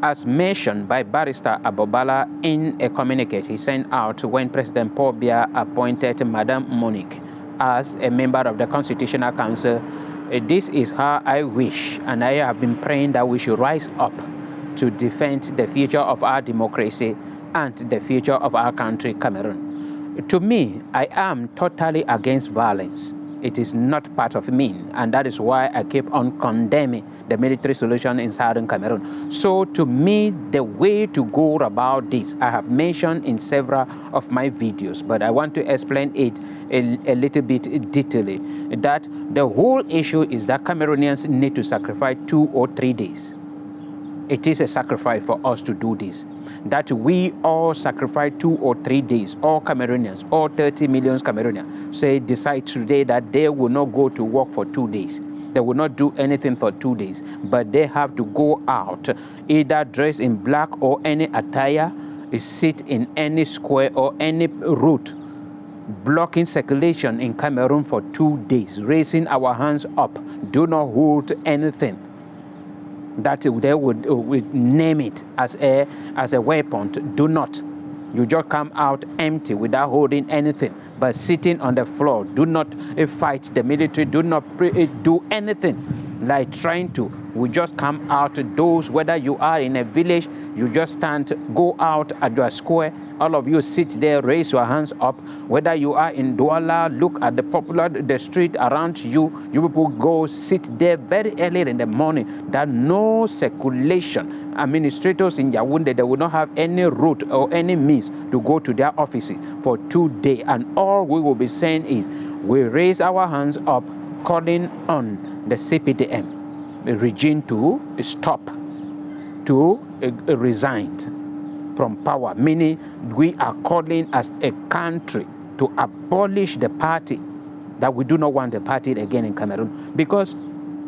As mentioned by Barrister Abobala in a communique he sent out when President Paul Biya appointed Madame Monique as a member of the Constitutional Council, this is how I wish, and I have been praying that we should rise up to defend the future of our democracy and the future of our country, Cameroon. To me, I am totally against violence. It is not part of me, and that is why I keep on condemning the military solution in southern Cameroon. So to me, the way to go about this, I have mentioned in several of my videos, but I want to explain it a little bit detailedly, that the whole issue is that Cameroonians need to sacrifice 2 or 3 days. It is a sacrifice for us to do this. That we all sacrifice 2 or 3 days, all Cameroonians, all 30 million Cameroonians, say decide today that they will not go to work for 2 days. They will not do anything for 2 days, but they have to go out, either dressed in black or any attire, sit in any square or any route, blocking circulation in Cameroon for 2 days, raising our hands up, do not hold anything. That they would name it as a weapon. Do not. You just come out empty without holding anything, but sitting on the floor. Do not fight the military. Do not do anything like trying to. We just come out. Those, whether you are in a village, you just stand, go out at your square. All of you sit there, raise your hands up. Whether you are in Douala, look at the street around you. You people go sit there very early in the morning. That no circulation. Administrators in Yaoundé, they will not have any route or any means to go to their offices for 2 days. And all we will be saying is, we raise our hands up, calling on the CPDM regime to stop, to resign from power, meaning we are calling as a country to abolish the party, that we do not want the party again in Cameroon, because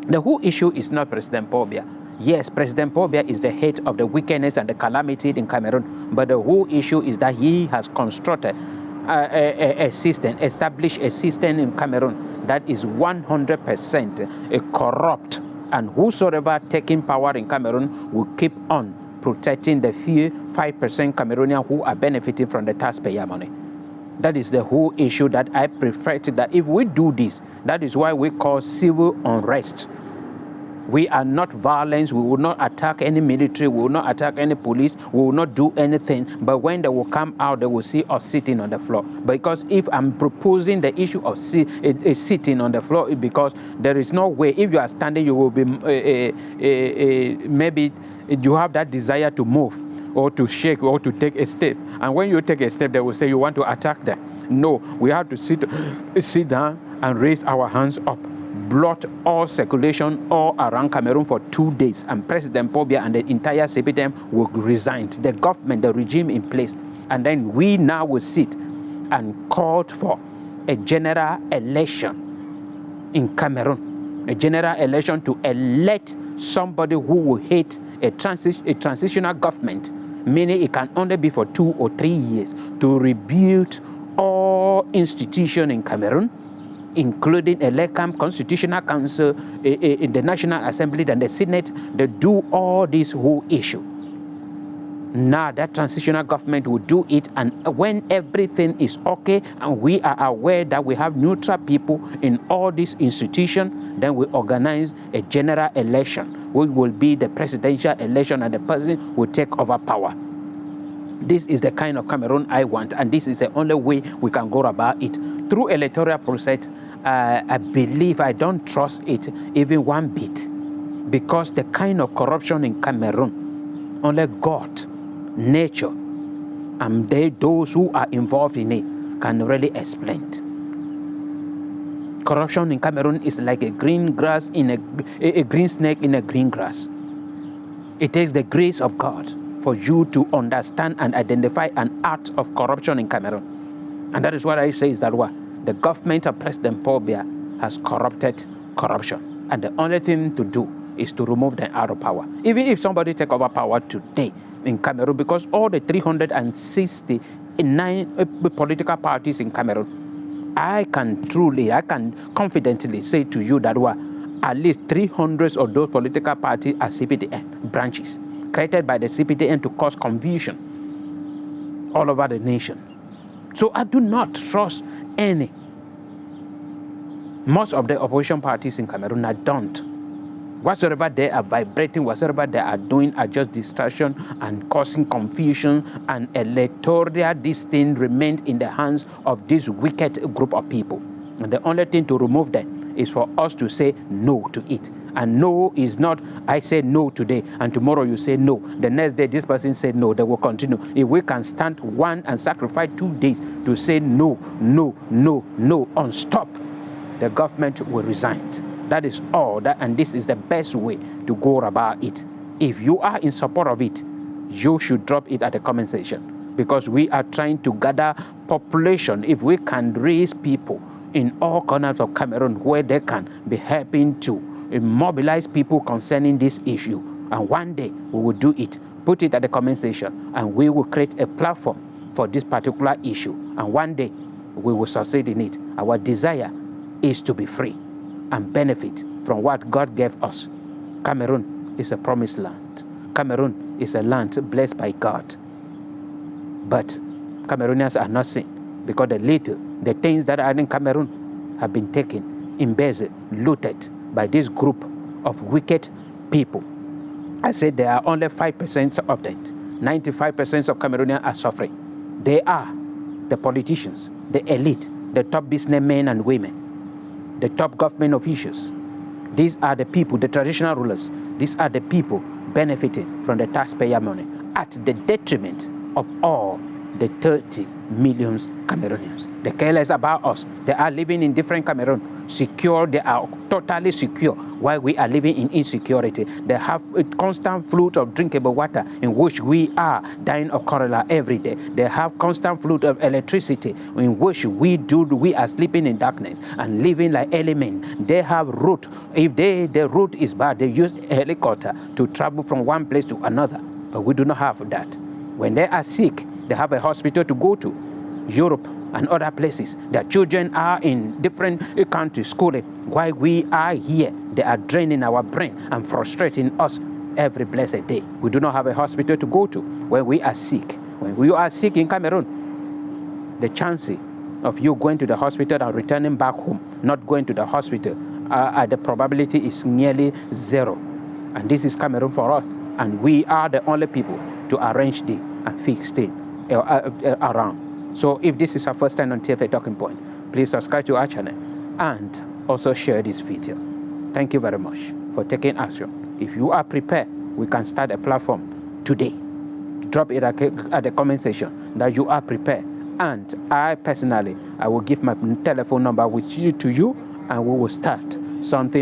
the whole issue is not President Paul Biya. Yes, President Paul Biya is the head of the wickedness and the calamity in Cameroon, but the whole issue is that he has constructed a system, established a system in Cameroon that is 100% corrupt, and whosoever taking power in Cameroon will keep on protecting the few 5% Cameroonians who are benefiting from the taxpayer money. That is the whole issue that I prefer to, that if we do this, that is why we call civil unrest. We are not violence. We will not attack any military. We will not attack any police. We will not do anything. But when they will come out, they will see us sitting on the floor. Because if I'm proposing the issue of sitting on the floor, because there is no way. If you are standing, you will be maybe you have that desire to move or to shake or to take a step. And when you take a step, they will say you want to attack them. No, we have to sit down and raise our hands up, blot all circulation all around Cameroon for 2 days, and President Paul Biya and the entire CPDM will resign, the government, the regime in place. And then we now will sit and call for a general election in Cameroon, a general election to elect somebody who will hate a transitional government, meaning it can only be for 2 or 3 years, to rebuild all institutions in Cameroon, including a LECAM, Constitutional Council, in the National Assembly, and the Senate. They do all this whole issue. Now that transitional government will do it, and when everything is okay and we are aware that we have neutral people in all these institutions, then we organize a general election, which will be the presidential election, and the president will take over power. This is the kind of Cameroon I want, and this is the only way we can go about it. Through electoral process, I believe, I don't trust it even one bit, because the kind of corruption in Cameroon, only God, nature, and those who are involved in it can really explain it. Corruption in Cameroon is like a green grass in a green snake in a green grass. It takes the grace of God for you to understand and identify an act of corruption in Cameroon. And that is what I say is that what the government of President Paul Biya has corrupted corruption. And the only thing to do is to remove them out of power. Even if somebody take over power today in Cameroon, because all the 369 political parties in Cameroon, I can confidently say to you that what at least 300 of those political parties are CPDM branches. created by the CPTN to cause confusion all over the nation. So I do not trust any. Most of the opposition parties in Cameroon, I don't. Whatsoever they are vibrating, whatsoever they are doing are just distraction and causing confusion, and electoral, this thing remains in the hands of this wicked group of people. And the only thing to remove them is for us to say no to it. And no is not, I say no today, and tomorrow you say no. The next day this person said no, they will continue. If we can stand one and sacrifice 2 days to say no, no, no, no, on stop, the government will resign. That is all, and this is the best way to go about it. If you are in support of it, you should drop it at the comment section, because we are trying to gather population. If we can raise people in all corners of Cameroon where they can be helping to mobilize people concerning this issue, and one day we will do it, put it at the comment section, and we will create a platform for this particular issue, and one day we will succeed in it. Our desire is to be free and benefit from what God gave us. Cameroon is a promised land. Cameroon is a land blessed by God. But Cameroonians are not seen, because the things that are in Cameroon have been taken, embezzled, looted by this group of wicked people. I said there are only 5% of them. 95% of Cameroonians are suffering. They are the politicians, the elite, the top businessmen and women, the top government officials. These are the people, the traditional rulers. These are the people benefiting from the taxpayer money at the detriment of all the 30 million Cameroonians. They care less about us. They are living in different Cameroon, secure. They are totally secure, while we are living in insecurity. They have a constant flood of drinkable water, in which we are dying of cholera every day. They have constant flood of electricity, in which we are sleeping in darkness and living like elements. They have route. If the route is bad, they use a helicopter to travel from one place to another. But we do not have that. When they are sick, they have a hospital to go to. Europe and other places, their children are in different countries schooling, while we are here. They are draining our brain and frustrating us every blessed day. We do not have a hospital to go to when we are sick. When we are sick in Cameroon, the chances of you going to the hospital and returning back home, not going to the hospital, the probability is nearly zero. And this is Cameroon for us, and we are the only people to arrange this and fix things around. So if this is our first time on TFA Talking Point, please subscribe to our channel and also share this video. Thank you very much for taking action. If you are prepared, we can start a platform today. Drop it at the comment section that you are prepared. And I personally will give my telephone number to you, and we will start something.